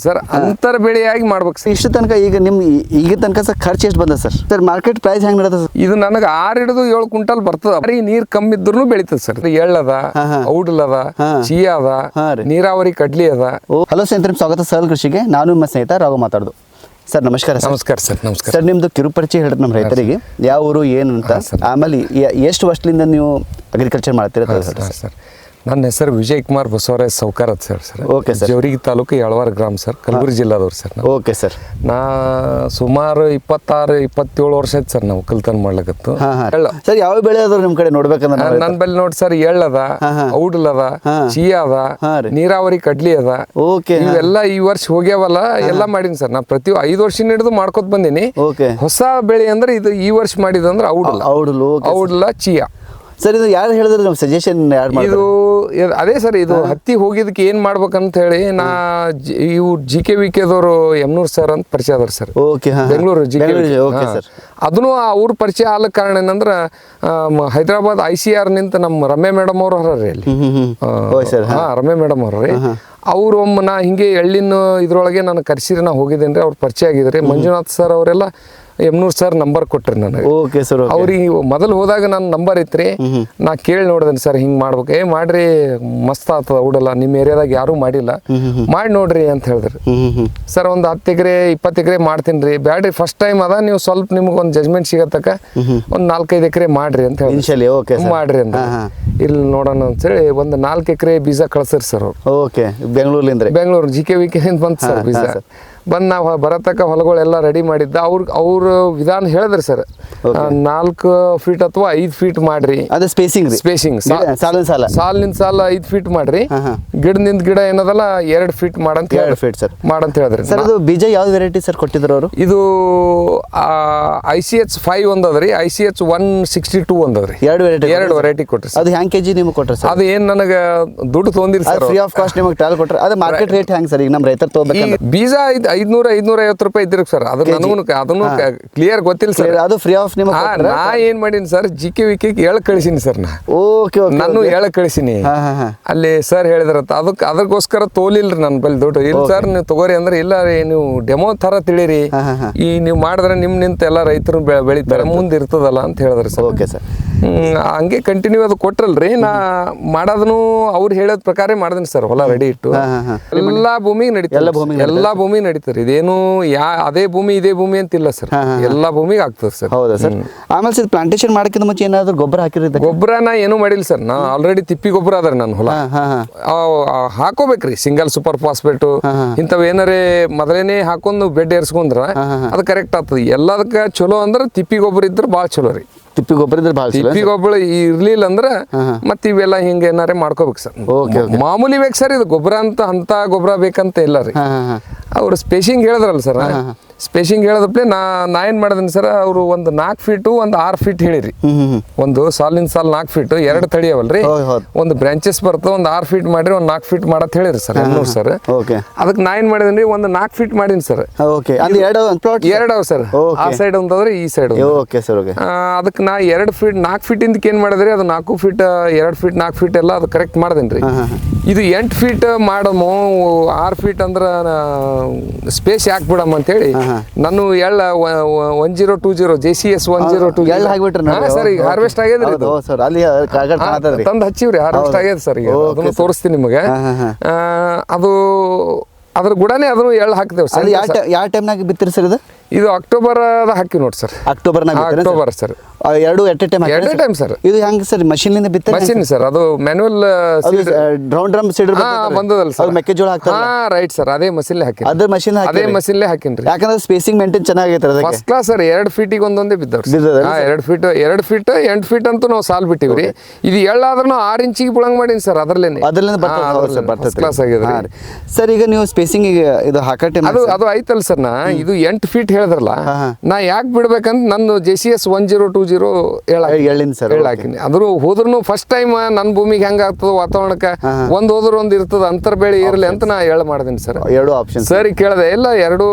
Sir ಅಂತರ ಬೆಳೆಯಾಗಿ ಮಾಡ್ಬೇಕು ಸರ್. ಇಷ್ಟು ತನಕ ಈಗ ತನಕ ಸರ್ ಖರ್ಚು ಎಷ್ಟು ಬಂದ ಸರ್ ಮಾರ್ಕೆಟ್ ಪ್ರೈಸ್ ಹೆಂಗ್ ನಡೆದ ಸರ್? ಇದು ನನಗೆ 6 ಹಿಡಿದು 7 ಕ್ವಿಂಟಲ್ ಬರ್ತದ. ಬರೀ ನೀರ್ ಕಮ್ಮಿ ಇದ್ರು ಬೆಳಿತದ ಸರ್. ಎಳ್ಳದ, ಔಡಲದ, ಚೀಯ ಅದ, ನೀರಾವರಿ ಕಡ್ಲಿ ಅದ. ಹಲೋ ಸ್ನೇಹಿತರೆ, ಸ್ವಾಗತ ಸಹಲ್ ಕೃಷಿಗೆ. ನಾನು ನಿಮ್ಮ ಸ್ನೇಹಿತ ರಾಘು ಮಾತಾಡೋದು. ಸರ್ ನಮಸ್ಕಾರ. ನಮಸ್ಕಾರ ಸರ್. ನಮಸ್ಕಾರ ಸರ್. ನಿಮ್ದು ಕಿರುಪರಿಚಯ ಹೇಳಿದ್ರೆ ನಮ್ಮ ರೈತರಿಗೆ ಯಾವ ಊರು ಏನು ಅಂತ, ಆಮೇಲೆ ಎಷ್ಟು ವರ್ಷದಿಂದ ನೀವು ಅಗ್ರಿಕಲ್ಚರ್ ಮಾಡ್ತೀರಾ ಸರ್? ನನ್ನ ಹೆಸರು Vijay Kumar Basavaraj Soukara sir. Okay sir. Jewargi taluk Yalawara ಗ್ರಾಮ ಸರ್, ಕಲಬುರಗಿ ಜಿಲ್ಲಾದವ್ರು ಸರ್. Okay sir. ನಾ ಸುಮಾರು 26-27 ವರ್ಷ ಆಯ್ತು ಸರ್ ನಾವು ಕಲ್ತನ ಮಾಡ್ಲಕತ್ತು. ಸರ್ ಯಾವ ಬೆಳೆ ಅದ್ರ ನಿಮ್ಮ ಕಡೆ ನೋಡ್ಬೇಕಂದ್ರೆ? ನನ್ನ ಬಲ್ಲಿ ನೋಡಿ ಸರ್, ಎಳ್ಳದ, ಔಡಲದ, ಚೀಯ ಅದ, ನೀರಾವರಿ ಕಡ್ಲಿ ಅದ. ಓಕೆ. ಇವೆಲ್ಲ ಈ ವರ್ಷ ಹೋಗ್ಯಾವಲ್ಲ, ಎಲ್ಲ ಮಾಡೀನಿ ಸರ್. ನಾ ಪ್ರತಿ 5 ವರ್ಷ ಹಿಡಿದು ಮಾಡ್ಕೊತ ಬಂದೀನಿ. ಓಕೆ. ಹೊಸ ಬೆಳೆ ಅಂದ್ರೆ ಇದು ಈ ವರ್ಷ ಮಾಡಿದಂದ್ರೆ ಔಡಲ ಚೀಯ ಸರ್. ಇದು ಯಾರು ಹೇಳಿದ್ರೆ ನಮ್ಮ ಸಜೆಷನ್ ಯಾರು? ಇದು ಅದೇ ಸರ್, ಇದು ಹತ್ತಿ ಹೋಗಿದ್ದಕ್ಕೆ ಏನ್ ಮಾಡ್ಬೇಕಂತ ಹೇಳಿ ನಾ ಇವು GKVKದವರು ಯಮನೂರ್ ಸರ್ ಅಂತ ಪರಿಚಯ ಅದಾರ ಸರ್. ಬೆಂಗಳೂರು ಅದನ್ನು ಅವ್ರ ಪರಿಚಯ ಆಲ ಕಾರಣ ಏನಂದ್ರ ಹೈದರಾಬಾದ್ ICR ನಿಂತ ನಮ್ಮ ರಮ್ಯಾ ಮೇಡಮ್ ಅವ್ರು ಹರ್ರಿ ಅಲ್ಲಿ. ರಮ್ಯಾ ಮೇಡಮ್ ಅವ್ರಿ. ಅವ್ರು ನಾ ಹಿಂಗೆ ಎಳ್ಳಿನ ಇದ್ರೊಳಗೆ ನಾನು ಕರ್ಸಿರಿ ನಾ ಹೋಗಿದ್ದೇನೆ. ಅವ್ರು ಪರಿಚಯ ಆಗಿದ್ರಿ. ಮಂಜುನಾಥ್ ಸರ್ ಅವರೆಲ್ಲ ಯಮನೂರ್ ಸರ್ ನಂಬರ್ ಕೊಟ್ರಿ ನನಗೆ. ಅವ್ರಿಗೆ ಮೊದಲು ಹೋದಾಗ ನನ್ನ ನಂಬರ್ ಐತ್ರಿ. ನಾ ಕೇಳಿ ನೋಡಿದೇನೆ ಸರ್, ಹಿಂಗ್ ಮಾಡ್ಬೇಕು. ಮಾಡ್ರಿ, ಮಸ್ತ್ ಆತದ ಔಡಲ್ಲ, ನಿಮ್ಮ ಏರಿಯಾದಾಗ ಯಾರು ಮಾಡಿಲ್ಲ, ಮಾಡಿ ನೋಡ್ರಿ ಅಂತ ಹೇಳಿದ್ರಿ ಸರ್. ಒಂದು 10 ಎಕರೆ 20 ಎಕರೆ ಮಾಡ್ತೀನಿ ರೀ. ಬ್ಯಾಡ್ರಿ, ಫಸ್ಟ್ ಟೈಮ್ ಅದ, ನೀವು ಸ್ವಲ್ಪ ನಿಮ್ಗೆ ಒಂದು ಜಜ್ಮೆಂಟ್ ಸಿಗತ್ತಕ ಒಂದು 4-5 ಎಕರೆ ಮಾಡ್ರಿ ಅಂತ ಹೇಳಿ ಮಾಡ್ರಿ ಅಂತ. ಇಲ್ಲಿ ನೋಡೋಣ ಅಂತೇಳಿ ಒಂದು 4 ಎಕರೆ ಬೀಜ ಕಳ್ಸರಿ ಸರ್ ಅವ್ರು. ಓಕೆ. ಬೆಂಗಳೂರು GKVK ಬಂತು ಸರ್ ಬೀಜ. ಬಂದು ನಾವು ಬರತಕ್ಕ ಹೊಲಗಳೆಲ್ಲ ರೆಡಿ ಮಾಡಿದ್ದ. ಅವ್ರ ವಿಧಾನ ಹೇಳಿದ್ರಿ ಸರ್, 4 ಫೀಟ್ ಅಥವಾ 5 ಫೀಟ್ ಮಾಡ್ರಿ. ಅದು ಸ್ಪೇಸಿಂಗ್ ಸಾಲಿನಿಂದ ಸಾಲ 5 ಫೀಟ್ ಮಾಡ್ರಿ. ಗಿಡದಿಂದ ಗಿಡ ಏನದಲ್ಲ 2 ಫೀಟ್ ಮಾಡಂತ ಹೇಳಿದ್ರಿ ಸರ್. ಅದು ಬೀಜ ಯಾವ ವೆರೈಟಿ ಸರ್ ಕೊಟ್ಟಿದ್ರು ಅವರು? ಇದು ICH 5 ಒಂದದ್ರಿ, ICH 162 ಒಂದದ್ರಿ. 2 ವೆರೈಟಿ ಕೊಟ್ರಿ. ಅದು ಹ್ಯಾಂಗ್ ಕೆಜಿ ನಿಮ್ಗೆ ಕೊಟ್ರಿ ಸರ್? ಅದು ಏನ್ ನನಗೆ ದುಡ್ಡು ತೊಂದಿರಿ ಸರ್, ಫ್ರೀ ಆಫ್ ಕಾಸ್ಟ್ ನಿಮಗೆ ಟ್ರಾಲ್ ಕೊಟ್ರಿ. ಅದು ಮಾರ್ಕೆಟ್ ರೇಟ್ ಹ್ಯಾಂಗ್ ಸರ್? ಈಗ ನಮ್ಮ ರೈತರು ತಗೋಬೇಕು ಬೀಜ 500-550 ರೂಪಾಯಿ ಇದ್ರಿ ಸರ್. ಅದನ್ನು ಕ್ಲಿಯರ್ ಗೊತ್ತಿಲ್ಲ ಸರ್. ಅದು ಫ್ರೀ ಆಫ್ ನಿಮಗೆ ನಾ ಏನ್ ಮಾಡೀನಿ ಸರ್, GKVK ಹೇಳಕ್ ಕಳಿಸಿನಿ ಸರ್. ನಾನು ಹೇಳಕ್ ಕಳಿಸಿನಿ. ಅಲ್ಲಿ ಸರ್ ಹೇಳಿದ್ರಂತ, ಅದಕ್ಕೋಸ್ಕರ ತೋಲಿಲ್ರಿ ನನ್ನ ಬಲ್ಲಿ ದುಡ್ಡು. ಇಲ್ಲ ಸರ್, ನೀವು ತಗೋರಿ ಅಂದ್ರೆ, ಇಲ್ಲ ರೀ ನೀವು ಡೆಮೋ ತರ ತಿಳಿರಿ, ಈ ನೀವು ಮಾಡಿದ್ರೆ ನಿಮ್ ನಿಂತ ಎಲ್ಲ ರೈತರು ಬೆಳಿತಾರೆ, ಮುಂದೆ ಇರ್ತದಲ್ಲ ಅಂತ ಹೇಳಿದ್ರಿ ಸರ್. Okay sir. ಹಂಗೆ ಕಂಟಿನ್ಯೂ ಅದು ಕೊಟ್ರಲ್ರಿ. ನಾ ಮಾಡೋದನ್ನು ಅವ್ರು ಹೇಳೋದ್ ಪ್ರಕಾರ ಮಾಡಿದ್ನಿ ಸರ್. ಹೊಲ ರೆಡಿ ಇಟ್ಟು ಎಲ್ಲಾ ಭೂಮಿಗೆ ನಡೀತಾರೆ. ಇದೇನು ಅದೇ ಭೂಮಿ ಇದೇ ಭೂಮಿ ಅಂತಿಲ್ಲ ಸರ್, ಎಲ್ಲಾ ಭೂಮಿಗೆ ಆಗ್ತದೆ ಸರ್. ಹೌದಾ ಸರ್? ಆಮೇಲೆ ಸರ್ ಪ್ಲಾಂಟೇಶನ್ ಮಾಡಕ್ಕಿಂತ ಮುಂಚೆ ಏನಾದ್ರು ಗೊಬ್ಬರ ಹಾಕಿರಿ? ಗೊಬ್ಬರ ನಾ ಏನೂ ಮಾಡಿಲ್ಲ ಸರ್. ನಾ ಆಲ್ರೆಡಿ ತಿಪ್ಪಿ ಗೊಬ್ಬರ ಅದ್ರಿ ನನ್ನ ಹೊಲ. ಹಾಕೋಬೇಕ್ರಿ, ಸಿಂಗಲ್ ಸೂಪರ್ ಫಾಸ್ಫೇಟು ಇಂಥವ್ ಏನಾರೇ ಮೊದಲೇನೆ ಹಾಕೊಂಡು ಬೆಡ್ ಏರ್ಸ್ಕೊಂಡ್ರ ಅದು ಕರೆಕ್ಟ್ ಆಗ್ತದೆ. ಎಲ್ಲದಕ್ಕ ಚಲೋ ಅಂದ್ರೆ ತಿಪ್ಪಿ ಗೊಬ್ಬರ ಇದ್ರೆ ಭಾಳ ಚಲೋ ರೀ. ತಿಪ್ಪಿ ಗೊಬ್ಬರ ಇದ್ರೆ ಭಾಳ, ತಿಪ್ಪಿ ಗೊಬ್ಬರ ಇರ್ಲಿಲ್ಲ ಅಂದ್ರೆ ಮತ್ತೆ ಇವೆಲ್ಲ ಹಿಂಗ ಏನಾರೇ ಮಾಡ್ಕೋಬೇಕು ಸರ್. ಮಾಮೂಲಿ ಬೇಕು ಸರ್. ಇದು ಗೊಬ್ಬರ ಅಂತ ಗೊಬ್ಬರ ಬೇಕಂತ ಇಲ್ಲ ರೀ. ಅವ್ರು ಸ್ಪೇಸಿಂಗ್ ಹೇಳಿದ್ರಲ್ಲ ಸರ್, ಸ್ಪೇಸಿಂಗ್ ಹೇಳದಪ್ಲೆ ನಾ ಏನ್ ಮಾಡಿದೀನಿ ಸರ್, ಅವರು ಒಂದು 4 ಫೀಟು ಒಂದು 6 ಫೀಟ್ ಹೇಳಿರಿ. ಒಂದು ಸಾಲಿನ ಸಾಲ್ 4 ಫೀಟ್ 2 ತಳಿಯವಲ್ರಿ, ಒಂದು ಬ್ರಾಂಚಸ್ ಬರ್ತದೆ, ಒಂದು 6 ಫೀಟ್ ಮಾಡ್ರಿ, ಒಂದು 4 ಫೀಟ್ ಮಾಡತ್ ಹೇಳಿರಿ ಸರ್ ಯಮನೂರ್ ಸರ್. ಅದಕ್ಕೆ ನಾ ಏನ್ ಮಾಡಿದೀನಿ, ಒಂದು 4 ಫೀಟ್ ಮಾಡೀನಿ ಸರ್. 2 ಸರ್, ಆ ಸೈಡ್ ಒಂದಾದ್ರೆ ಈ ಸೈಡ್. ಅದಕ್ಕೆ ನಾ 2 ಫೀಟ್ 4 ಫೀಟ್ ಇಂದಕ್ಕೆ ಏನ್ ಮಾಡಿದ್ರಿ, ಅದು 4 ಫೀಟ್ 2 ಫೀಟ್ 4 ಫೀಟ್ ಎಲ್ಲ ಅದು ಕರೆಕ್ಟ್ ಮಾಡ್ದೇನ್ರಿ. ಇದು 8 ಫೀಟ್ ಮಾಡಮು, 6 ಫೀಟ್ ಅಂದ್ರ ಸ್ಪೇಸ್ ಯಾಕೆ ಬಿಡಮ್ಮ ಅಂತೇಳಿ ನಾನು 1020 JCS 1020 ಸರ್ ಈಗ ಹಾರ್ವೆಸ್ಟ್ ಆಗ್ಯದ್ರಿ. ತಂದು ಹಚ್ಚಿವ್ರಿ, ಹಾರ್ವೆಸ್ಟ್ ಆಗ್ಯದ ಸರ್. ಈಗ ಅದನ್ನು ತೋರಿಸ್ತೀನಿ ನಿಮಗೆ. ಅದು ಅದ್ರ ಗುಡನೇ ಅದನ್ನು ಎಳ್ಳು ಹಾಕ್ತೇವೆ ಸರ್. ಯಾವ ಟೈಮ್ನಾಗ ಬಿತ್ತಿರಿ ಸರ್? ಇದು ಅಕ್ಟೋಬರ್ ಹಾಕಿ ನೋಡಿ ಸರ್. October sir. ಎರಡು ಎಟ್ ಎ ಟೈಮ್ ಸರ್. ಇದು ಹೆಂಗ್ ಸರ್? ಮಷೀನ್ ಬಿತ್ತ? ಮಷೀನ್ ಸರ್, ಅದು ಮ್ಯಾನ್ಯುವಲ್ ಡ್ರಮ್ ಸೀಡರ್ ಬಂದದಲ್ಲ ಸರ್. ಮೆಕ್ಕೆಜೋಳ ಹಾಕ್ತಾರೆ. ರೈಟ್ ಸರ್, ಅದೇ ಮಷೀನ್ ಹಾಕಿ. ಅದೇ ಮಷೀನ್ ಹಾಕಿನ್ರಿ. ಯಾಕಂದ್ರೆ ಸ್ಪೇಸಿಂಗ್ ಮೇಂಟೈನ್ ಚೆನ್ನಾಗೈತೆ. First class sir. 2 ಫೀಟಿಗೆ ಒಂದೊಂದೇ ಬಿದ್ದವ್ರಿ. 2 ಫೀಟ್ 8 ಫೀಟ್ ಅಂತೂ ನಾವು ಸಾಲ್ ಬಿಟ್ಟಿವ್ರಿ. ಇದು ಎಳ್ಳಾದ್ರೂ 6 ಇಂಚಿಗೆ ಬುಳಂಗ್ ಮಾಡೀನಿ ಸರ್. ಅದ್ರಲ್ಲೇನೆ ಫಸ್ಟ್ ಕ್ಲಾಸ್ ಆಗಿದೆ ಸರ್. ಈಗ ನೀವು ಸ್ಪೇಸಿಂಗ್ ಇದು ಹಾಕೋ ಟೈಮ್ ಅದು ಐತಲ್ಲ ಸರ್, ನಾ ಇದು 8 ಫೀಟ್ ಹೇಳಿದ್ರಲ್ಲ ನಾ ಯಾಕೆ ಬಿಡ್ಬೇಕಂತ ನಂದು JCS 1020 ಹೇಳಿನಿ ಸರ್ ಹಾಕಿನಿ. ಅದ್ರ ಹೋದ್ರೂ ಫಸ್ಟ್ ಟೈಮ್ ನನ್ನ ಭೂಮಿಗೆ ಹೆಂಗ ಆಗ್ತದ ವಾತಾವರಣಕ್ಕೆ ಹೋದ್ರ ಒಂದ್ ಇರ್ತದ ಅಂತರ್ ಬೆಳೆ ಇರ್ಲಿ ಅಂತ ನಾ ಮಾಡಿದೀನಿ ಸರ್. ಎರಡು ಆಪ್ಷನ್ ಸರ್ ಕೇಳದೆ ಇಲ್ಲ ಎರಡು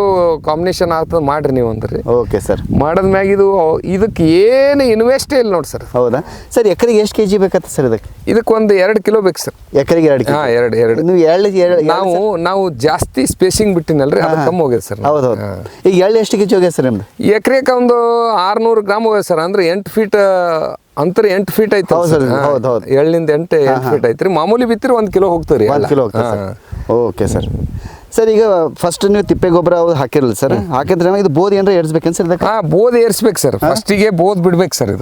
ಕಾಂಬಿನೇಷನ್ ಆಗ್ತದ ಮಾಡ್ರಿ ನೀವು ಅಂದ್ರಿ. Okay sir. ಮಾಡದ್ಮ್ಯಾಗ ಇದಕ್ಕೆ ಏನು ಇನ್ವೆಸ್ಟ್ ಇಲ್ಲ ನೋಡಿ ಸರ್. ಹೌದಾ ಸರ್? ಎಕರೆಗೆ ಎಷ್ಟು kg ಬೇಕತ್ತ ಸರ್ ಇದಕ್ಕೆ? ಇದಕ್ಕೆ ಒಂದು 2 ಕಿಲೋ ಬೇಕು ಸರ್. ಎಕರೆಗೆ 2 kg? ಎರಡು ನೀವು ನಾವು ಜಾಸ್ತಿ ಸ್ಪೇಸಿಂಗ್ ಬಿಟ್ಟಿನಲ್ರಿ, ಅದು ಕಮ್ಮಿ ಹೋಗಿದೆ ಸರ್. ಹೌದೌದು. ಈಗ ಎಳ್ಳು ಎಷ್ಟು kg ಹೋಗ್ಯದ ಸರ್ ನಿಮ್ದು? ಎಕರೆಗೆ ಒಂದು 600 ಗ್ರಾಮ್ ಹೋಗ್ಯದ ಸರ್. ಅಂದ್ರೆ 8 ಫೀಟ್ ಅಂತರ 8 ಫೀಟ್ ಐತೆ ಎಳ್ಳಿಂದ 8 ಫೀಟ್ ಐತ್ರಿ. ಮಾಮೂಲಿ ಬಿತ್ತಿರಿ 1 ಕಿಲೋ ಹೋಗ್ತರಿ. 1 ಕಿಲೋ ಹೋಗ್ತದೆ. Okay sir. ಸರ್ ಈಗ ಫಸ್ಟ್ ನೀವು ತಿಪ್ಪೆ ಗೊಬ್ಬರ ಹಾಕಿರಲ್ಲ ಸರ್, ಹಾಕಿದ್ರೆ ಇದು ಬೋದ್ ಏನಾರ ಏರ್ಸ್ಬೇಕೇನು ಸರ್ ಇದಕ್ಕೆ? ಬೋದ್ ಏರ್ಸ್ಬೇಕು ಸರ್. ಫಸ್ಟಿಗೆ ಬೋದ್ ಬಿಡ್ಬೇಕು ಸರ್.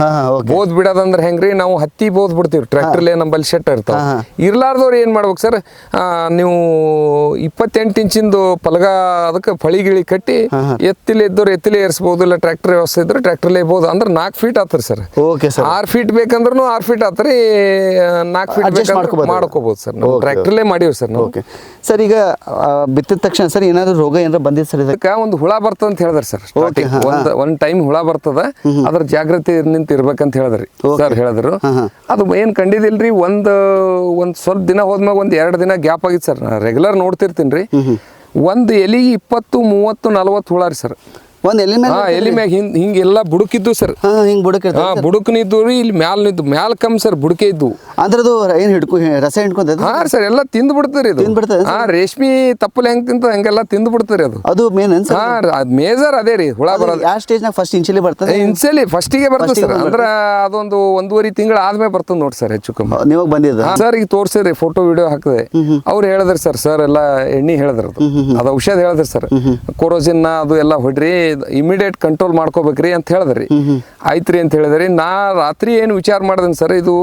ಬೋದ್ ಬಿಡೋದಂದ್ರೆ ಹೆಂಗ್ರಿ, ನಾವು ಹತ್ತಿ ಬೋದ್ ಬಿಡ್ತೀವಿ ಟ್ರ್ಯಾಕ್ಟರ್ಲೆ, ನಮ್ಮಲ್ಲಿ ಶೆಟ್ ಇರ್ತಾವ. ಇರ್ಲಾರ್ದವ್ರು ಏನ್ ಮಾಡ್ಬೇಕು ಸರ್, ನೀವು 28 ಇಂಚಿಂದು ಪಲಗ ಅದಕ್ಕೆ ಫಳಿಗಿಳಿ ಕಟ್ಟಿ ಎತ್ತಿಲೆ ಇದ್ದವ್ರು ಎತ್ತಿಲೆ ಏರ್ಸ್ಬೋದು, ಇಲ್ಲ ಟ್ರ್ಯಾಕ್ಟರ್ ವ್ಯವಸ್ಥೆ ಇದ್ರೆ ಟ್ರ್ಯಾಕ್ಟರ್ಲೆ ಬೋದು. ಅಂದ್ರೆ 4 ಫೀಟ್ ಆತ್ರಿ ಸರ್. Okay sir. 6 ಫೀಟ್ ಬೇಕಂದ್ರೂ 6 ಫೀಟ್ ಆತ್ರಿ, 4 ಫೀಟ್ ಮಾಡ್ಕೋಬಹುದು ಸರ್. ನಾವು ಟ್ರ್ಯಾಕ್ಟರ್ಲೆ ಮಾಡೀವಿ ಸರ್. Okay sir. ಈಗ ಬಿತ್ತಿದ ತಕ್ಷಣ ಸರ್ ಏನಾದ್ರು ರೋಗ ಏನಾದ್ರು ಬಂದಿದೆ ಸರ್? ಇದಕ್ಕೆ ಒಂದು ಹುಳ ಬರ್ತದ ಅಂತ ಹೇಳಿದ್ರಿ ಸರ್. ಒಂದ್ ಟೈಮ್ ಹುಳ ಬರ್ತದ, ಅದ್ರ ಜಾಗೃತಿ ನಿಂತ ಇರ್ಬೇಕಂತ ಹೇಳಿದ್ರಿ ಸರ್. ಹೇಳಿದ್ರು ಅದು ಏನ್ ಕಂಡಿದಿಲ್ರಿ. ಒಂದ್ ಸ್ವಲ್ಪ ದಿನ ಹೋದ್ಮ್ಯಾಗ 1-2 ದಿನ ಗ್ಯಾಪ್ ಆಗಿತ್ತು ಸರ್. ರೆಗ್ಯುಲರ್ ನೋಡ್ತಿರ್ತೀನಿ. ಒಂದು ಎಲಿಗೆ 20, 30, 40 ಹುಳ ರೀ ಸರ್. ಒಂದು ಎಲಿ ಮ್ಯಾಗ ಹಿಂಗೆಲ್ಲ ಬುಡುಕಿದ್ದು ಸರ್. ಹಿಂಗ್ ಬುಡುಕ್ನಿದ್ದು ರೀ. ಇಲ್ಲಿ ಮ್ಯಾಲ್ ಕಮ್ ಸರ್ ಬುಡುಕೆ ಇದ್ದು. ಅಂದ್ರದು ಏನ್ ರಸ ಹಿಡ್ಕೊಂತ? ಸರ್ ಎಲ್ಲ ತಿಂದು ಬಿಡ್ತೀರಿ ಇದು. ರೇಷ್ಮಿ ತಪ್ಪಲ್ ಹೆಂಗ್ ತಿಂತ ಹಂಗೆಲ್ಲ ತಿಂದು ಬಿಡ್ತೀರಿ ಅದು. ಅದು ಮೇನ್ ಮೇಜರ್ ಅದೇ ರೀ ಹುಳ ಬರೋದು. ಯಾವ ಸ್ಟೇಜ್ ನಾಗ ಫಸ್ಟ್ ಇಂಚಲಿ ಬರ್ತದೆ? ಇನ್ಸಲಿ ಫಸ್ಟಿಗೆ ಬರ್ತದೆ ಸರ್. ಅಂದ್ರ ಅದೊಂದು 1.5 ತಿಂಗಳು ಆದ್ಮೇಲೆ ಬರ್ತದೆ ನೋಡಿ ಸರ್. ಹೆಚ್ಚು ಕಮ್ಮಿ ನಿಮಗೆ ಬಂದಿದೆ ಸರ್. ಈಗ ತೋರ್ಸಿರಿ, ಫೋಟೋ ವಿಡಿಯೋ ಹಾಕಿದೆ. ಅವ್ರು ಹೇಳಿದ್ರಿ ಸರ್ ಎಲ್ಲ ಎಣ್ಣೆ ಹೇಳಿದ್ರು, ಅದು ಔಷಧ ಹೇಳಿದ್ರಿ ಸರ್. ಕೊರೋಜಿನ್ ಅದು ಎಲ್ಲ ಹೊಡ್ರಿ, ಇಮಿಡಿಯೇಟ್ ಕಂಟ್ರೋಲ್ ಮಾಡ್ಕೋಬೇಕ್ರಿ ಅಂತ ಹೇಳಿದ್ರಿ. ಆಯ್ತ್ರಿ ಅಂತ ಹೇಳಿದ್ರಿ. ನಾ ರಾತ್ರಿ ಏನು ವಿಚಾರ ಮಾಡಿದೆನಿ ಸರ್, ಇದು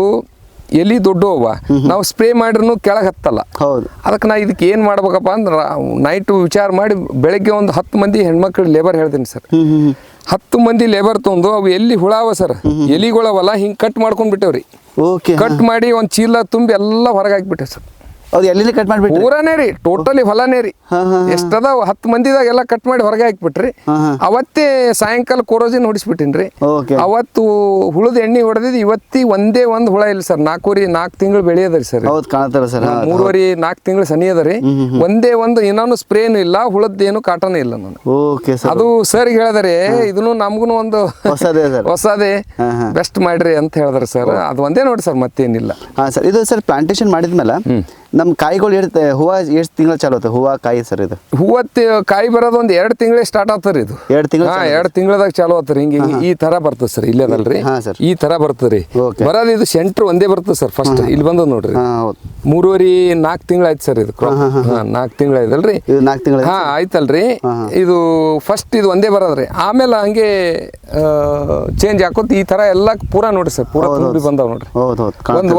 ಎಲಿ ದೊಡ್ಡವ ನಾವು ಸ್ಪ್ರೇ ಮಾಡ್ರೂ ಕೆಳಗೆ ಹತ್ತಲ್ಲ. ಹೌದು. ಅದಕ್ಕೆ ನಾ ಇದಕ್ಕೆ ಏನು ಮಾಡ್ಬೇಕಪ್ಪ ಅಂದ್ರೆ ನೈಟ್ ವಿಚಾರ ಮಾಡಿ ಬೆಳಗ್ಗೆ ಒಂದು 10 ಮಂದಿ ಹೆಣ್ಮಕ್ಳು ಲೇಬರ್ ಹೇಳ್ತೀನಿ ಸರ್. 10 ಮಂದಿ ಲೇಬರ್ ತೊಗೊಂಡು ಅವು ಎಲ್ಲಿ ಹುಳಾವ ಸರ್, ಎಲಿಗಳವಲ್ಲ ಹಿಂಗೆ ಕಟ್ ಮಾಡ್ಕೊಂಡ್ ಬಿಟ್ಟೇವ್ರಿ. ಕಟ್ ಮಾಡಿ ಒಂದು ಚೀಲ ತುಂಬಿ ಎಲ್ಲ ಹೊರಗೆ ಹಾಕ್ಬಿಟ್ಟೆ ಸರ್. ಅದು ಎಲ್ಲಿ ಕಟ್ ಮಾಡ್ಬಿಟ್ಟು ಪೂರಾನೇ ರೀ, ಟೋಟಲಿ ಹೊಲನೇ ರೀ. ಎಷ್ಟದ 10 ಮಂದಿದಾಗ ಎಲ್ಲ ಕಟ್ ಮಾಡಿ ಹೊರಗೆ ಹಾಕ್ಬಿಟ್ರಿ. ಅವತ್ತೇ ಸಾಯಂಕಾಲ ಕೊರೋಜಿನ್ ಹೊಡಿಸ್ಬಿಟ್ಟಿನ್ರಿ. ಅವತ್ತು ಹುಳದ ಎಣ್ಣೆ ಹೊಡೆದಿದ್ದು ಇವತ್ತಿ ಒಂದೇ ಒಂದು ಹುಳ ಇಲ್ಲ ಸರ್. 4 ತಿಂಗಳು ಬೆಳೆಯದ್ರಿ ಸರ್. 3.5-4 ತಿಂಗಳು ಸನಿ ಅದರಿ. ಒಂದೇ ಒಂದು ಇನ್ನೊಂದು ಸ್ಪ್ರೇನು ಇಲ್ಲ, ಹುಳದ್ದೇನು ಕಾಟನೂ ಇಲ್ಲ. ನಾನು ಅದು ಸರ್ ಹೇಳಿದ್ರಿ, ಇದನ್ನು ನಮ್ಗೂ ಒಂದು ಹೊಸದೇ ಬೆಸ್ಟ್ ಮಾಡ್ರಿ ಅಂತ ಹೇಳಿದ್ರಿ ಸರ್. ಅದು ಒಂದೇ ನೋಡಿ ಸರ್, ಮತ್ತೇನಿಲ್ಲ. ಸರ್ ಇದು ಸರ್ ಪ್ಲಾಂಟೇಶನ್ ಮಾಡಿದ್ಮೇಲೆ ನಮ್ಮ ಕಾಯಿಗಳು ಹೂವು ಎಷ್ಟು ತಿಂಗಳು ಚಾಲು ಆಗುತ್ತೆ? ಹೂವು ಕಾಯಿ ಸರ್ ಇದು ಕಾಯಿ ಬರೋದು ಒಂದು 2 ತಿಂಗಳೇ ಸ್ಟಾರ್ಟ್ ಆಗ್ತದೆ. ಇದು 2 ತಿಂಗಳದಾಗ ಚಾಲು ಆಗ್ತದೆ. ಹಿಂಗೆ ಈ ತರ ಬರ್ತದೆ ಸರ್. ಇಲ್ಲೇದಲ್ರಿ, ಈ ತರ ಬರ್ತದ್ರಿ ಬರೋದು. ಇದು ಸೆಂಟ್ರ್ ಒಂದೇ ಬರ್ತದೆ ಸರ್. ಫಸ್ಟ್ ಇಲ್ಲಿ ಬಂದ ನೋಡ್ರಿ, 3.5-4 ತಿಂಗಳು ಆಯ್ತು ಸರ್. ಇದು 4 ತಿಂಗಳು ಆಯ್ತಲ್ರಿ. 4 ತಿಂಗಳು ಆಯ್ತಲ್ರಿ. ಇದು ಫಸ್ಟ್ ಇದು ಒಂದೇ ಬರೋದ್ರಿ. ಆಮೇಲೆ ಹಂಗೆ ಚೇಂಜ್ ಹಾಕೋತ್ ಈ ತರ ಎಲ್ಲ ಪೂರಾ ನೋಡ್ರಿ ಸರ್. ಪೂರಾ ತುಂಬಿ ಬಂದಾವ್ ನೋಡ್ರಿ.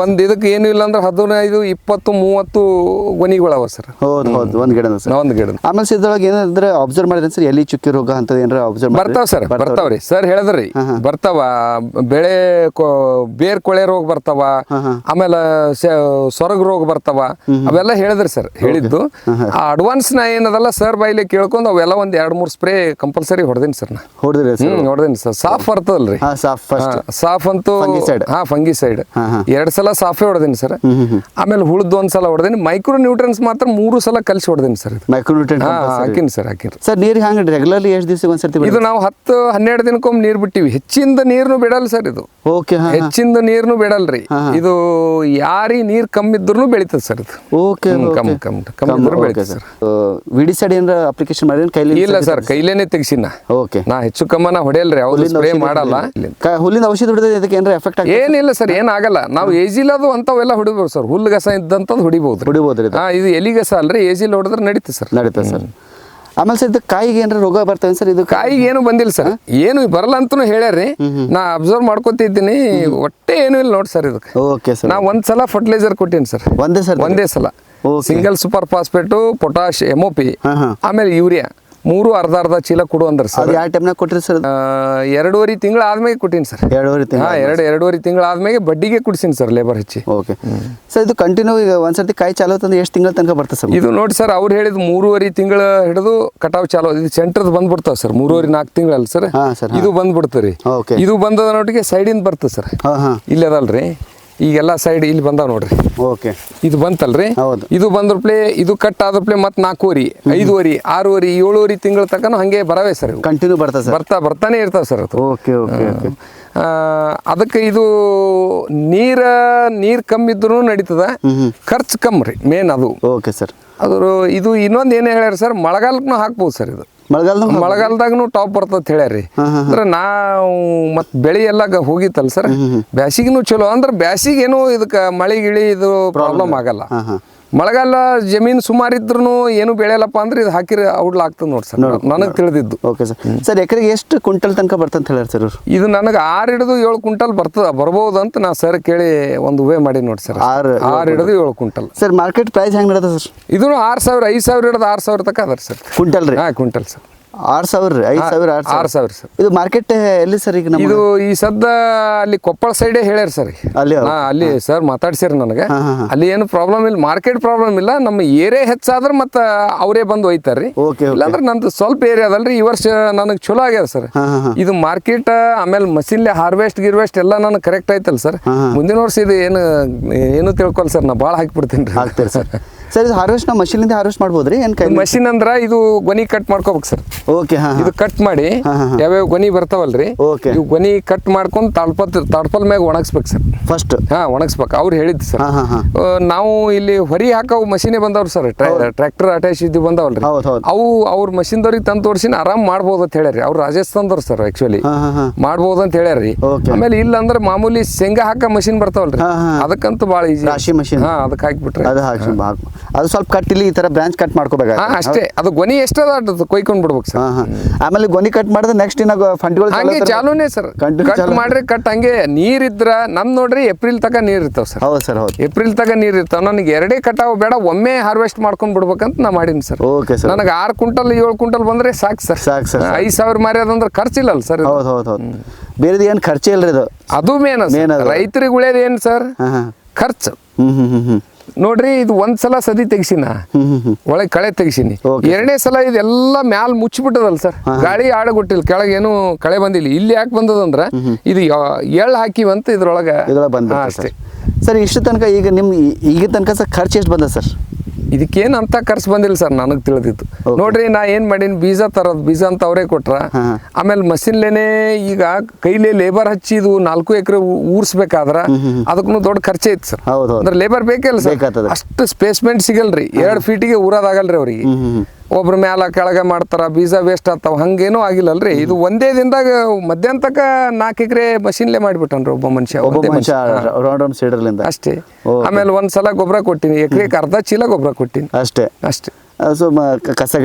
ಒಂದ್ ಇದಕ್ಕೆ ಏನು ಇಲ್ಲ ಅಂದ್ರೆ 15-20-30 ಗೊನಿಗಳವ ಸರ್. ಒಂದ್ ಗಿಡ ಆಮೇಲೆ ಇದ್ರೊಳಗೆ ಏನಾದ್ರೆ ಅಬ್ಸರ್ವ್ ಮಾಡಿದ್ರೆ ಸರ್, ಎಲಿ ಚುಕ್ಕಿ ರೋಗ ಅಂತ ಏನಾರ ಅಬ್ಸರ್ವ್ ಬರ್ತಾವ ಸರ್? ಬರ್ತಾವ್ರಿ ಸರ್. ಹೇಳಿದ್ರಿ ಬರ್ತಾವ. ಬೆಳೆ ಬೇರ್ ಕೊಳೆ ರೋಗ ಬರ್ತಾವ, ಆಮೇಲೆ ಸೊರಗ ರೋಗ ಬರ್ತಾವ, ಅವೆಲ್ಲ ಹೇಳಿದ್ರಿ ಸರ್. ಹೇಳಿದ್ದು ಅಡ್ವಾನ್ಸ್ ನಾ ಏನದಲ್ಲ ಸರ್ ಬಾಯಿಲೆ ಕೇಳ್ಕೊಂಡು ಅವೆಲ್ಲ ಒಂದ್ 2-3 ಸ್ಪ್ರೇ ಕಂಪಲ್ಸರಿ ಹೊಡೆದಿನಿ ಸರ್. ನಾ ಹೊಡೆದಿನಿ ಸರ್. ಸಾಫ್ ಬರ್ತದಲ್ರಿ, ಸಾಫ್ ಅಂತೂ ಫಂಗಿಸೈಡ್ 2 ಸಲ ಸಾಫೇ ಹೊಡೆದಿನಿ ಸರ್. ಆಮೇಲೆ ಹುಳದ್ 1 ಸಲ ಹೊಡೆದಿನಿ. ಮೈಕ್ರೋ ನ್ಯೂಟ್ರನ್ಸ್ ಮಾತ್ರ 3 ಸಲ ಕಲ್ಸಿ ಹೊಡೆದಿನಿ ಸರ್. ಹಾಕಿನಿ ಸರ್. ಸರ್ ನೀರು ಹಂಗೆ ರೆಗ್ಯುಲರ್ಲಿ ಎಷ್ಟು ದಿವಸ ಒಂದ್ಸರ್ತಿ? ಇದು ನಾವು 10-12 ದಿನಕ್ಕೊಮ್ಮೆ ನೀರು ಬಿಟ್ಟಿವಿ. ಹೆಚ್ಚಿಂದ ನೀರ್ನು ಬಿಡಲ್ಲ ಸರ್. ಇದು ಹೆಚ್ಚಿಂದ ನೀರ್ನು ಬಿಡಲ್ರಿ. ಇದು ಯಾರಿ ನೀರ್ ಕಮ್ಮಿ ಇದ್ರು ಬೆಳಿತದ ಸರ್. ಇದು ಕಮ್ಮಿ ಬೆಳಿತದೆ ಸರ್. ವಿಡಿಸೈಡ್ ಏನಾರ ಅಪ್ಲಿಕೇಶನ್ ಮಾಡಿ ಕೈಲಿ? ಇಲ್ಲ ಸರ್, ಕೈಲೇನೆ ತೆಗಿಸಿನ. ನಾ ಹೆಚ್ಚು ಕಮ್ಮನ ಹೊಡೆಯಲ್ರಿ, ಅವ್ರು ಸ್ಪ್ರೇ ಮಾಡಲ್ಲ. ಹುಲ್ಲಿನ ಔಷಧಿ ಹೊಡೆದ್ರೆ ಇದಕ್ಕೆ ಏನಾರ ಎಫೆಕ್ಟ್ ಏನಿಲ್ಲ ಸರ್, ಏನಾಗಲ್ಲ. ನಾವು ಏಜಿಲದು ಅಂತವೆಲ್ಲ ಹೊಡಿಬೋದು ಸರ್. ಹುಲ್ಲುಗಸ ಇದ್ದಂಥದ್ದು ಹೊಡಿಬಹುದು. ಇದು ಎಲಿಗಸ ಅಲ್ರಿ, ಏಜಿಲ್ ಹೊಡೆದ್ರೆ ನಡೀತದೆ ಸರ್. ಸರ್ ಆಮೇಲೆ ಸರ್ ಇದು ಕಾಯಿಗೆ ಏನಾರ ರೋಗ ಬರ್ತವೆ ಸರ್? ಇದು ಕಾಯಿಗೆ ಏನು ಬಂದಿಲ್ಲ ಸರ್. ಏನು ಬರಲ್ಲ ಅಂತೂ ಹೇಳ್ಯಾರ್ರಿ. ನಾ ಅಬ್ಸರ್ವ್ ಮಾಡ್ಕೊತಿದ್ದೀನಿ. ಒಟ್ಟೆ ಏನು ಇಲ್ಲ ನೋಡಿ ಸರ್ ಇದಕ್ಕೆ. ನಾ 1 ಸಲ ಫರ್ಟಿಲೈಸರ್ ಕೊಟ್ಟೀನಿ ಸರ್. ಒಂದೇ ಸಲ single super phosphate, potash, MOP, ಆಮೇಲೆ ಯೂರಿಯಾ 3 ಅರ್ಧ ಚೀಲ ಕೊಡು ಅಂದ್ರ ಸರ್. ಅದು ಯಾವ ಟೈಮ್ನಾಗ ಕೊಟ್ಟಿರಿ ಸರ್? 2.5 ತಿಂಗಳು ಆದ್ಮೇಲೆ ಕೊಟ್ಟಿನಿ ಸರ್. 2.5 ತಿಂಗಳು? ಹಾಂ, 2.5 ತಿಂಗಳು ಆದ್ಮೇಲೆ ಬಡ್ಡಿಗೆ ಕೊಡ್ಸೀನಿ ಸರ್, ಲೇಬರ್ ಹಚ್ಚಿ. ಓಕೆ ಸರ್, ಇದು ಕಂಟಿನ್ಯೂ ಈಗ ಒಂದ್ಸರ್ತಿ ಕಾಯಿ ಚಾಲು ಅಂತಂದ್ರೆ ಎಷ್ಟು ತಿಂಗಳ ತನಕ ಬರ್ತದೆ ಸರ್? ಇದು ನೋಡಿ ಸರ್, ಅವ್ರು ಹೇಳಿದ್ 3.5 ತಿಂಗಳು ಹಿಡಿದು ಕಟಾವು ಚಾಲು. ಇದು ಸೆಂಟ್ರದ್ ಬಂದ್ಬಿಡ್ತಾವ ಸರ್, 3.5-4 ತಿಂಗಳಲ್ಲ ಸರ್. ಹಾಂ ಸರ್. ಇದು ಬಂದ್ಬಿಡ್ತರಿ. ಓಕೆ. ಇದು ಬಂದದ ನೋಟಿಗೆ ಸೈಡಿಂದ ಬರ್ತದೆ ಸರ್. ಹಾಂ ಹಾಂ. ಇಲ್ಲಿ ಅದಲ್ರಿ, ಈಗೆಲ್ಲ ಸೈಡ್ ಇಲ್ಲಿ ಬಂದಾವ ನೋಡ್ರಿ. ಓಕೆ. ಇದು ಬಂತಲ್ರಿ, ಹೌದು. ಇದು ಬಂದ್ರಪ್ಲೆ ಇದು ಕಟ್ ಆದ್ರಪ್ಲೆ ಮತ್ತೆ 4.5, 5.5, 6.5, 7.5 ತಿಂಗಳ ತನಕ ಹಂಗೆ ಬರವೇ ಸರ್. ಕಂಟಿನ್ಯೂ ಬರ್ತದೆ ಸರ್? ಬರ್ತಾನೆ ಇರ್ತಾವ ಸರ್ ಅದು. Okay okay okay. ಅದಕ್ಕೆ ಇದು ನೀರ್ ಕಮ್ಮಿ ಇದ್ರೂ ನಡೀತದ, ಖರ್ಚು ಕಮ್ಮಿ ರೀ ಮೇನ್ ಅದು. Okay sir. ಅದ್ರ ಇದು ಇನ್ನೊಂದು ಏನೇ ಹೇಳ್ಯಾರ ಸರ್, ಮಳೆಗಾಲಕ್ಕೂ ಹಾಕ್ಬೋದು ಸರ್. ಇದು ಮಳೆಗಾಲದಾಗೂ ಟಾಪ್ ಬರ್ತದ ಹೇಳ್ಯಾರಿ. ಅಂದ್ರೆ ನಾವು ಮತ್ ಬೆಳೆ ಎಲ್ಲ ಹೋಗಿತ್ತಲ್ಲ ಸರ್, ಬ್ಯಾಸಿಗಿನೂ ಚಲೋ. ಅಂದ್ರೆ ಬ್ಯಾಸಿಗೇನು ಇದಕ್ಕೆ ಮಳೆ ಗಿಳಿ ಇದು ಪ್ರಾಬ್ಲಮ್ ಆಗಲ್ಲ. ಮಳೆಗಾಲ ಜಮೀನು ಸುಮಾರು ಇದ್ರೂ ಏನು ಬೆಳೆಯಲ್ಲಪ್ಪ ಅಂದ್ರೆ ಇದು ಹಾಕಿದ್ರೆ ಔಡ್ಲ ಆಗ್ತದೆ ನೋಡಿ ಸರ್, ನನಗೆ ತಿಳಿದಿದ್ದು. Okay sir. ಸರ್ ಎಕರೆಗೆ ಎಷ್ಟು ಕ್ವಿಂಟಲ್ ತನಕ ಬರ್ತಂತ ಹೇಳ್ಯಾರ ಸರ್? ಇದು ನನಗೆ 6 ಹಿಡಿದು 7 ಕ್ವಿಂಟಲ್ ಬರ್ಬೋದು ಅಂತ ನಾ ಸರ್ ಕೇಳಿ ಒಂದು ಊಹೆ ಮಾಡಿ ನೋಡಿ ಸರ್. 6 ಹಿಡಿದು 7 ಕ್ವಿಂಟಲ್. ಸರ್ ಮಾರ್ಕೆಟ್ ಪ್ರೈಸ್ ಹೆಂಗೆ ನಡೆದ ಸರ್? ಇದು 6,000, 5,000 ಹಿಡಿದು 6,000 ತನಕ ಅದ ಸರ್ ಕ್ವಿಂಟಲ್ ರೀ? ಹಾಂ, ಕ್ವಿಂಟಲ್ ಸರ್. 6,000 5,000 6,000 ಸರ್. ಇದು ಮಾರ್ಕೆಟ್ ಎಲ್ಲಿ ಸರ್ ಈಗ? ಇದು ಈ ಸದ್ದ ಅಲ್ಲಿ ಕೊಪ್ಪಳ ಸೈಡೇ ಹೇಳ್ಯಾರ ಸರ್. ಅಲ್ಲಿ ಸರ್ ಮಾತಾಡ್ಸಿರಿ ನನಗೆ. ಅಲ್ಲಿ ಏನು ಪ್ರಾಬ್ಲಮ್ ಇಲ್ಲ, ಮಾರ್ಕೆಟ್ ಪ್ರಾಬ್ಲಮ್ ಇಲ್ಲ. ನಮ್ಮ ಏರಿಯಾ ಹೆಚ್ಚಾದ್ರೆ ಮತ್ತೆ ಅವರೇ ಬಂದು ಒಯ್ತಾರ್ರಿ. ಇಲ್ಲಾಂದ್ರೆ ನಂದು ಸ್ವಲ್ಪ ಏರಿಯಾ ಅದಲ್ರಿ. ಈ ವರ್ಷ ನನಗೆ ಚಲೋ ಆಗ್ಯದ ಸರ್. ಇದು ಮಾರ್ಕೆಟ್ ಆಮೇಲೆ ಮಷಿನ್ಲೆ ಹಾರ್ವೆಸ್ಟ್ ಗಿರ್ವೆಸ್ಟ್ ಎಲ್ಲ ನನಗೆ ಕರೆಕ್ಟ್ ಆಯ್ತಲ್ಲ ಸರ್. ಮುಂದಿನ ವರ್ಷ ಇದು ಏನು ತಿಳ್ಕೊಲ್ ಸರ್, ನಾ ಭಾಳ ಹಾಕಿಬಿಡ್ತೀನಿ ರೀ. ಆಗ್ತಾರೆ ಸರ್. ಸರ್ ಇದು ಹಾರ್ವೆಸ್ಟ್ ನಾವು ಮಷೀನಿಂದ ಹಾರ್ವೆಸ್ಟ್ ಮಾಡ್ಬೋದ್ರಿ? ಏನು ಕೈ ಮಷಿನ್ ಅಂದ್ರೆ ಇದು ಗೊನಿ ಕಟ್ ಮಾಡ್ಕೋಬೇಕು ಸರ್. ಓಕೆ. ಹಾಂ. ಇದು ಕಟ್ ಮಾಡಿ ಯಾವ್ಯಾವ ಗೊನಿ ಬರ್ತಾವಲ್ರಿ, ಓಕೆ, ಇವು ಗೊನಿ ಕಟ್ ಮಾಡ್ಕೊಂಡು ತಾಳ್ಪಲ್ ಮ್ಯಾಗ ಒಣಗಿಸ್ಬೇಕು ಸರ್ ಫಸ್ಟ್. ಒಣಗಿಸ್ಬೇಕು. ಅವ್ರು ಹೇಳಿದ್ದು ಸರ್. ನಾವು ಇಲ್ಲಿ ಹೊರಿ ಹಾಕವು ಮಷೀನೇ ಬಂದವ್ರು ಸರ್, ಟ್ರ್ಯಾಕ್ಟರ್ ಅಟ್ಯಾಚ್ ಇದ್ದು ಬಂದವಲ್ರಿ, ಅವು ಅವ್ರ ಮಷಿನ್ದವ್ರಿಗೆ ತಂದು ತೋರಿಸಿನ ಆರಾಮ್ ಮಾಡ್ಬೋದು ಅಂತ ಹೇಳ್ಯಾರಿ. ಅವ್ರು ರಾಜಸ್ಥಾನದವ್ರು ಸರ್ ಆಕ್ಚುಲಿ, ಮಾಡ್ಬೋದು ಅಂತ ಹೇಳ್ಯಾರಿ. ಆಮೇಲೆ ಇಲ್ಲ ಅಂದ್ರೆ ಮಾಮೂಲಿ ಶೇಂಗಾ ಹಾಕ ಮಷಿನ್ ಬರ್ತಾವಲ್ರಿ, ಅದಕ್ಕಂತೂ ಭಾಳ ಈಜಿ. ರಾಶಿ ಮಷಿನ್ ಅದಕ್ಕೆ ಹಾಕ್ಬಿಟ್ರೆ ಅದು ಸ್ವಲ್ಪ ಕಟ್ಟಿಲಿ ಈ ತರ ಬ್ರಾಂಚ್ ಕಟ್ ಮಾಡ್ಕೋಬೇಕು ಅಷ್ಟೇ. ಅದು ಗೊನಿ ಎಷ್ಟದ ಕೊಯ್ಕೊಂಡ್ ಬಿಡ್ಬೇಕು ಸರ್. ಆಮೇಲೆ ಗೊನಿ ಕಟ್ ಮಾಡಿದ್ರೆ ನೆಕ್ಸ್ಟ್ ಇನ್ನ ಫಂಡ್ಗಳು ಹಂಗೆ ಚಾಲೂನೇ ಸರ್. ಕಟ್ ಮಾಡ್ರಿ, ಕಟ್ ಹಂಗೆ ನೀರಿದ್ರ ನಮ್ ನೋಡ್ರಿ ಏಪ್ರಿಲ್ ತಕ ನೀರ್ ಇರ್ತಾವ ಸರ್. ಹೌದು ಸರ್, ಹೌದು. ಏಪ್ರಿಲ್ ತಕ ನೀರ್ ಇರ್ತಾವ. ನನಗೆ 2 ಕಟಾವ್ ಬೇಡ, ಒಮ್ಮೆ ಹಾರ್ವೆಸ್ಟ್ ಮಾಡ್ಕೊಂಡ್ ಬಿಡ್ಬೇಕಂತ ನಾ ಮಾಡೀನಿ ಸರ್. Okay sir. ನನಗೆ 6 ಕ್ವಿಂಟಲ್ 7 ಕ್ವಿಂಟಲ್ ಬಂದ್ರೆ ಸಾಕು ಸರ್. 5,000 ಮಾರ್ಯಾದಂದ್ರೆ ಖರ್ಚಿಲ್ಲಲ್ಲ ಸರ್. ಹೌದು ಹೌದು ಹೌದು. ಬೇರೆ ಏನು ಖರ್ಚೆ ಇಲ್ರಿ ಇದು. ಅದು ಮೇನ್ ರೈತರಿಗೆ ಉಳಿಯೋದು ಏನ್ ಸರ್, ಖರ್ಚು. ನೋಡ್ರಿ, ಇದು ಒಂದ್ಸಲ ಸದಿ ತೆಗಿಸಿನ ಒಳಗೆ ಕಳೆ ತೆಗಿಸಿನಿ, 2ನೇ ಸಲ ಇದೆಲ್ಲ ಮ್ಯಾಲ ಮುಚ್ಚಿಬಿಟ್ಟದಲ್ಲ ಸರ್. ಗಾಳಿ ಆಡಗೊಟ್ಟಿಲ್ಲ, ಕೆಳಗೇನು ಕಳೆ ಬಂದಿಲ್ಲ. ಇಲ್ಲಿ ಯಾಕೆ ಬಂದದಂದ್ರ ಇದು ಎಳ್ಳು ಹಾಕಿವಂತ ಇದ್ರೊಳಗೆ ಅಷ್ಟೇ ಸರ್. ಇಷ್ಟು ತನಕ ಈಗ ಈಗ ತನಕ ಸರ್ ಖರ್ಚು ಎಷ್ಟು ಬಂದ ಸರ್? ಇದಕ್ಕೇನು ಅಂತ ಖರ್ಚು ಬಂದಿಲ್ಲ ಸರ್, ನನಗೆ ತಿಳಿದಿತ್ತು. ನೋಡ್ರಿ, ನಾ ಏನು ಮಾಡೀನಿ, ಬೀಜ ತರೋದು, ಬೀಜ ಅಂತ ಅವರೇ ಕೊಟ್ರ. ಆಮೇಲೆ ಮಷಿನ್ಲೇನೆ ಈಗ ಕೈಲೇ ಲೇಬರ್ ಹಚ್ಚಿ ಇದು 4 ಎಕರೆ ಊರ್ಸ್ಬೇಕಾದ್ರ ಅದಕ್ಕೂ ದೊಡ್ಡ ಖರ್ಚೆ ಐತಿ ಸರ್. ಅಂದ್ರೆ ಲೇಬರ್ ಬೇಕಲ್ಲ ಸರ್, ಅಷ್ಟು ಸ್ಪೇಸ್ಮೆಂಟ್ ಸಿಗಲ್ರಿ. 2 ಫೀಟಿಗೆ ಊರೋದಾಗಲ್ರಿ ಅವ್ರಿಗೆ. ಒಬ್ರ ಮ್ಯಾಲ ಕೆಳಗೆ ಮಾಡ್ತಾರ, ಬೀಜ ವೇಸ್ಟ್ ಆಗ್ತಾವ, ಹಂಗೇನೂ ಆಗಿಲ್ಲಲ್ರಿ. ಇದು ಒಂದೇ ದಿನದಾಗ ಮಧ್ಯಾಹ್ನ ತಕ 4 ಎಕರೆ ಮಷಿನ್ಲೆ ಮಾಡಿಬಿಟ್ಟನ್ರಿ ಒಬ್ಬ ಮನುಷ್ಯ ಅಷ್ಟೇ. ಆಮೇಲೆ ಒಂದ್ಸಲ ಗೊಬ್ಬರ ಕೊಟ್ಟಿನಿ, ಎಕರೆಗೆ ಅರ್ಧ ಚೀಲ ಗೊಬ್ಬರ ಕೊಟ್ಟಿನಿ ಅಷ್ಟೇ. ಕಸ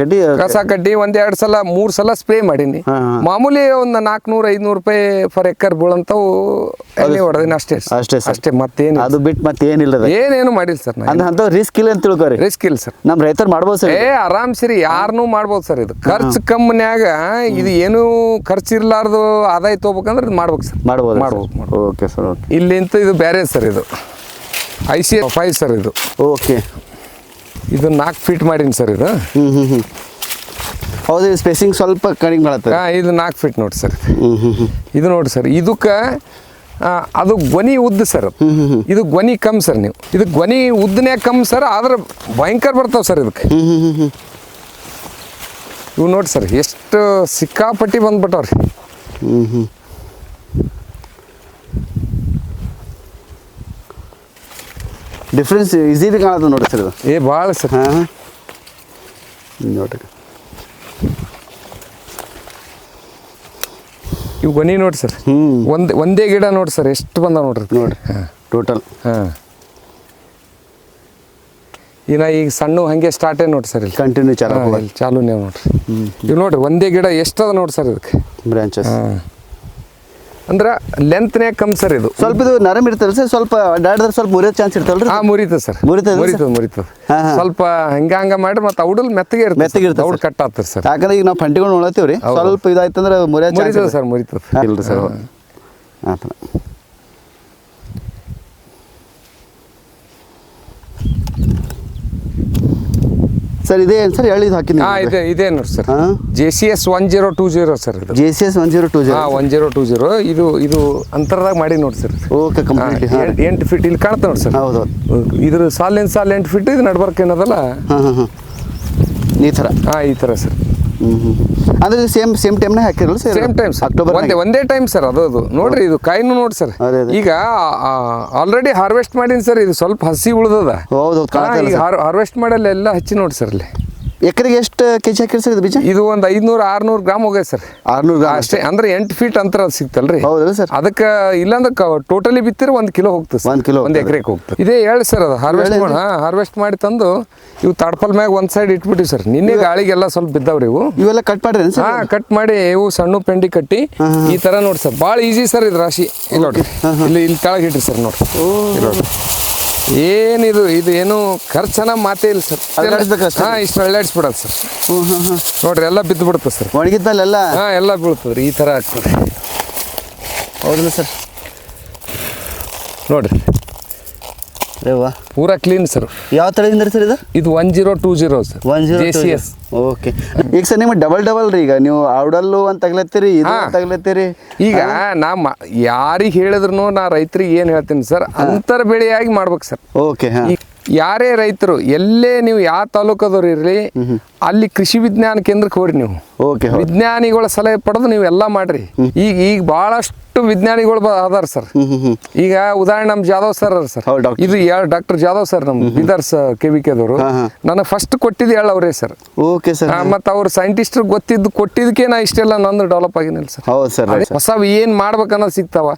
ಕಡ್ಡಿ 1-2 ಸಲ 3 ಸಲ ಸ್ಪ್ರೇ ಮಾಡೀನಿ. ಮಾಮೂಲಿ ಒಂದು 400-500 ರೂಪಾಯಿ ಫರ್ ಎಕರ್ ಬೀಳಂತವು ಎಣ್ಣೆ ಹೊಡೆದಿನಿ ಅಷ್ಟೇ ಅಷ್ಟೇ. ಮತ್ತೇನು ಅದು ಬಿಟ್ಟು ಮತ್ತೇನಿಲ್ಲ, ಏನೇನು ಮಾಡಿಲ್ಲ ಸರ್. ಅಂತ ರಿಸ್ಕ್ ಇಲ್ಲ ಅಂತ ತಿಳ್ಕೊರಿ. ರಿಸ್ಕ್ ಇಲ್ಲ ಸರ್, ನಮ್ ರೈತರು ಮಾಡ್ಬೋದು ಸರ್. ಆರಾಮ್ ಸರಿ, ಯಾರನ್ನೂ ಮಾಡ್ಬೋದು ಸರ್. ಇದು ಖರ್ಚು ಕಮ್ಮಿನ್ಯಾಗ ಇದು ಏನು ಖರ್ಚು ಇರ್ಲಾರ್ದು ಆದಾಯ ತಗೋಬೇಕಂದ್ರೆ ಇದು ಮಾಡ್ಬೇಕು ಸರ್. ಮಾಡ್ಬೋದು. Okay sir. ಇಲ್ಲಿಂತ ಇದು ಬೇರೆ ಸರ್. ಇದು IC5 ಸರ್. ಇದು ಓಕೆ. ಇದು 4 ಫೀಟ್ ಮಾಡೀನಿ ಸರ್. ಇದು ಹೌದು, ಸ್ಪೇಸಿಂಗ್ ಸ್ವಲ್ಪ ಕಡಿಮೆ ಮಾಡುತ್ತೆ. ಇದು 4 ಫೀಟ್ ನೋಡಿ ಸರ್. ಇದು ನೋಡಿ ಸರ್, ಇದಕ್ಕೆ ಅದು ಗೊನಿ ಉದ್ದ ಸರ್. ಇದು ಗೊನಿ ಕಮ್ಮಿ ಸರ್. ನೀವು ಇದು ಗೊನಿ ಉದ್ದನೇ ಕಮ್ಮಿ ಸರ್, ಆದ್ರೆ ಭಯಂಕರ ಬರ್ತಾವ ಸರ್ ಇದಕ್ಕೆ. ಇವು ನೋಡಿ ಸರ್, ಎಷ್ಟು ಸಿಕ್ಕಾಪಟ್ಟಿ ಬಂದ್ಬಿಟ್ಟವ್ರಿ. ಡಿಫ್ರೆನ್ಸ್ ಈಸಿಲಿ ಕಾಣುತ್ತೆ ನೋಡಿ ಸರ್ ಇದು. ಭಾಳ ಸರ್. ನೋಡ್ರಿ, ಇವು ಗೊನಿ ನೋಡಿ ಸರ್. ಒಂದೇ ಗಿಡ ನೋಡಿ ಸರ್, ಎಷ್ಟು ಬಂದ ನೋಡ್ರಿ. ಟೋಟಲ್. ಇನ್ನ ಈಗ ಸಣ್ಣ ಹಂಗೆ ಸ್ಟಾರ್ಟೇ ನೋಡಿ ಸರ್. ಇಲ್ಲಿ ಕಂಟಿನ್ಯೂ ಚಾಲೂನೇ ನೋಡ್ರಿ. ಇವು ನೋಡ್ರಿ, ಒಂದೇ ಗಿಡ ಎಷ್ಟದ ನೋಡಿ ಸರ್ ಇದಕ್ಕೆ ಬ್ರಾಂಚಸ್. ಅಂದ್ರೆ ಲೆಂತ್ನ್ಯಾಗ ಕಮ್ಮಿ ಸರ್ ಇದು. ಸ್ವಲ್ಪ ಇದು ನರಮ್ ಇರ್ತಲ್ಲ ಸರ್, ಸ್ವಲ್ಪ ಅಡ್ಡಾಡಿದ್ರೆ ಸ್ವಲ್ಪ ಮುರಿಯೋ ಚಾನ್ಸ್ ಇರ್ತಾವಲ್ರಿ? ಮುರಿತದೆ ಸರ್, ಮುರಿತದೆ. ಸ್ವಲ್ಪ ಹಂಗ ಮಾಡಿ ಮತ್ತೆ ಔಡಲ್ ಮೆತ್ತಗೆ ಇರ್ತದೆ, ಔಡ್ ಕಟ್ ಆಗ್ತದೆ ಸರ್. ಯಾಕಂದ್ರೆ ಈಗ ನಾವು ಪಂಟಿಗಳು ನೋಡತ್ತೀವ್ರಿ, ಸ್ವಲ್ಪ ಇದಾಯ್ತಂದ್ರೆ ಮುರಿಯೋ ಚಾನ್ಸ್ ಸರ್, ಮುರಿತದೆ. ಇಲ್ರಿ ಸರ್ ಆ ಥರ. ಸರ್ ಇದೇ ಸರ್ ಹೇಳಿದ್ದು ಹಾಕಿನಿ. ಇದೆ ನೋಡಿ ಸರ್, JCS 1020 ಸರ್. ಇದು JCS 1020. 1020 ಇದು ಅಂತರದಾಗ ಮಾಡಿ ನೋಡಿ ಸರ್. ಓಕೆ, ಕಂಪ್ಲೀಟ್ 8 ಫೀಟ್ ಇಲ್ಲಿ ಕಾಣ್ತಾ ನೋಡಿ ಸರ್. ಹೌದು, ಇದ್ರ ಸಾಲಿನ ಸಾಲ 8 ಫೀಟ್, ಇದು ನಡ್ಬರ್ಕ್ ಏನದಲ್ಲ ಈ ಥರ. ಈ ಥರ ಸರ್. ಅಂದ್ರೆ ಸೇಮ್ ಟೈಮ್ನೇ ಹಾಕಿರಲ್ಲ sir? Same time sir, October ಒಂದೇ ಟೈಮ್ ಸರ್. ಅದು ನೋಡ್ರಿ, ಇದು ಕಾಯಿನೂ ನೋಡಿ ಸರ್. ಈಗ ಆಲ್ರೆಡಿ ಹಾರ್ವೆಸ್ಟ್ ಮಾಡೀನಿ ಸರ್. ಇದು ಸ್ವಲ್ಪ ಹಸಿ ಉಳ್ದದ. ಹೌದು, ಹಾರ್ವೆಸ್ಟ್ ಮಾಡಲ್ಲ ಎಲ್ಲ ಹಚ್ಚಿ ನೋಡಿ ಸರ್. ಅಲ್ಲಿ ಎಕರೆಗೆ ಎಷ್ಟು ಕೆಜಿ ಹಾಕಿರಿ ಸರ್ ಇದು ಬೀಜ? ಇದು ಒಂದು 500-600 ಗ್ರಾಮ್ ಹೋಗ್ಯ ಸರ್. 600 ಗ್ರಾಮ್ ಅಷ್ಟೇ. ಅಂದ್ರೆ 8 ಫೀಟ್ ಅಂತರ ಸಿಗ್ತಲ್ರಿ. ಹೌದಲ್ಲ ಸರ್? ಅದಕ್ಕೆ ಇಲ್ಲಾಂದ್ರೆ ಟೋಟಲಿ ಬಿತ್ತಿರ 1 ಕಿಲೋ ಹೋಗ್ತದೆ. 1 ಕಿಲೋ ಒಂದು ಎಕರೆಗೆ ಹೋಗ್ತದೆ. ಇದೇ ಹೇಳಿ ಸರ್, ಅದು ಹಾರ್ವೆಸ್ಟ್ ಮಾಡಿ ತಂದು ಇವು ತಾಡ್ಪಲ್ ಮ್ಯಾಗ ಒಂದ್ ಸೈಡ್ ಇಟ್ಬಿಟ್ಟಿವಿ ಸರ್. ನಿನ್ನೆ ಗಾಳಿಗೆಲ್ಲ ಸ್ವಲ್ಪ ಬಿದ್ದಾವ್ರಿ ಇವು. ಇವೆಲ್ಲ ಕಟ್ ಮಾಡಿರಿ ಸರ್? ಕಟ್ ಮಾಡಿ ಇವು ಸಣ್ಣ ಪೆಂಡಿ ಕಟ್ಟಿ ಈ ತರ ನೋಡಿ ಸರ್. ಭಾಳ ಈಸಿ ಸರ್ ಇದು ರಾಶಿ. ಇಲ್ಲಿ ನೋಡ್ರಿ, ಇಲ್ಲಿ ಕೆಳಗೆ ಇಟ್ರಿ ಸರ್. ನೋಡ್ರಿ ಏನಿದು ಏನು ಖರ್ಚನ ಮಾತೇ ಇಲ್ಲ ಸರ್. ಇಷ್ಟು ಅಳ್ಳಾಡಿಸ್ಬಿಡೋದು ಸರ್. ನೋಡ್ರಿ, ಎಲ್ಲ ಬಿದ್ದು ಬಿಡುತ್ತೆ ಸರ್. ಒಣಗಿದ್ದಲ್ಲೆಲ್ಲ ಎಲ್ಲ ಬೀಳ್ತದ್ರಿ. ಈ ಥರ ಆಗ್ತದೆ. ಹೌದಿಲ್ಲ ಸರ್? ನೋಡ್ರಿ, ಪೂರಾ ಕ್ಲೀನ್ ಸರ್. ಯಾವ ಥರದಿಂದ ಸರ್ ಇದು? ಇದು 1020 ಸರ್, JCS. ಓಕೆ. ಈಗ ಸರ್ ನಿಮ್ಮ ಡಬಲ್ ರೀ. ಈಗ ನೀವು ಔಡಲ್ಲು ಅಂತ ತಗ್ಲತ್ತೀರಿ, ಇದು ತಗ್ಲತ್ತೀರಿ. ಈಗ ಯಾರಿಗೆ ಹೇಳಿದ್ರು ನಾ ರೈತರಿಗೆ ಏನು ಹೇಳ್ತೀನಿ ಸರ್, ಅಂತರ ಬೆಳೆಯಾಗಿ ಮಾಡ್ಬೇಕು ಸರ್. ಓಕೆ. ಯಾರೇ ರೈತರು ಎಲ್ಲೇ ನೀವು ಯಾವ ತಾಲೂಕದವ್ರು ಇರ್ಲಿ, ಅಲ್ಲಿ ಕೃಷಿ ವಿಜ್ಞಾನ ಕೇಂದ್ರಕ್ಕೆ ಹೋಗ್ರಿ ನೀವು. ಓಕೆ. ವಿಜ್ಞಾನಿಗಳ ಸಲಹೆ ಪಡೆದು ನೀವು ಎಲ್ಲ ಮಾಡ್ರಿ. ಈಗ ಬಹಳಷ್ಟು ವಿಜ್ಞಾನಿಗಳು ಅದಾರ ಸರ್. ಈಗ ಉದಾಹರಣೆ ನಮ್ಮ ಜಾಧವ್ ಸರ್ ಸರ್. ಇದು ಡಾಕ್ಟರ್ ಜಾಧವ್ ಸರ್, ನಮ್ಮ ಬೀದರ್ KVKದವರು. ನನಗೆ ಫಸ್ಟ್ ಕೊಟ್ಟಿದ್ದು ಅವರೇ ಸರ್. Okay sir. ಮತ್ತೆ ಅವ್ರು ಸೈಂಟಿಸ್ಟ್ ಕೊಟ್ಟಿದ್ದಕ್ಕೆ ನಾ ಇಷ್ಟೆಲ್ಲ ನಂದು ಡೆವಲಪ್ ಆಗಿನಿಲ್ಲ ಸರ್. ಹೌದು ಸರ್. ಹೊಸವು ಏನ್ ಮಾಡ್ಬೇಕನ್ನೋದು ಸಿಗ್ತಾವ.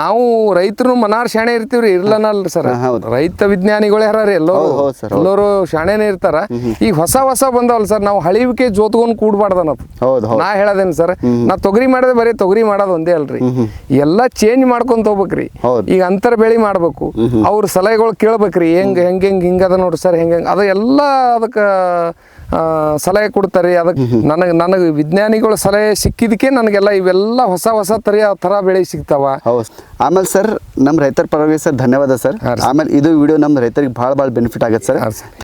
ನಾವು ರೈತರು ಮನಾರ್ ಶಾಣೆ ಇರ್ತೀವ್ರಿ, ಇರ್ಲನಲ್ಲ ಸರ್. ರೈತ ವಿಜ್ಞಾನಿಗಳೇ ಯಾರು ಎಲ್ಲರೂ ಶಾಣೆನೇ ಇರ್ತಾರ. ಈಗ ಹೊಸ ಬಂದವಲ್ಲ ಸರ್, ನಾವು ಹಳಿವಿಕೆ ಜೋತ್ಕೊಂಡ್ ಕೂಡ್ಬಾರ್ದನ್ನೋದು ನಾ ಹೇಳದೇನು ಸರ್. ನಾ ತೊಗರಿ ಮಾಡಿದ್ರೆ ಬರೀ ತೊಗರಿ ಮಾಡೋದು ಒಂದೇ ಅಲ್ರಿ, ಎಲ್ಲ ಚೇಂಜ್ ಮಾಡ್ಕೊಂತ ಹೋಗ್ಬೇಕ್ರಿ. ಈಗ ಅಂತರ ಬೆಳಿ ಮಾಡ್ಬೇಕು, ಅವ್ರ ಸಲಹೆಗಳು ಕೇಳ್ಬೇಕ್ರಿ. ಹಿಂಗದ ನೋಡ್ರಿ ಸರ್, ಅದು ಎಲ್ಲ ಅದಕ್ಕೆ ಸಲಹೆ ಕೊಡ್ತಾರೆ. ಅದಕ್ಕೆ ನನಗೆ ವಿಜ್ಞಾನಿಗಳ ಸಲಹೆ ಸಿಕ್ಕಿದಕ್ಕೆ ನನಗೆಲ್ಲ ಇವೆಲ್ಲ ಹೊಸ ಥರ ಬೆಳೆ ಸಿಗ್ತಾವ. ಆಮೇಲೆ ಸರ್, ನಮ್ಮ ರೈತರ ಪರವಾಗಿ ಸರ್ ಧನ್ಯವಾದ ಸರ್. ಆಮೇಲೆ ಇದು ವಿಡಿಯೋ ನಮ್ಮ ರೈತರಿಗೆ ಭಾಳ ಬೆನಿಫಿಟ್ ಆಗತ್ತೆ ಸರ್.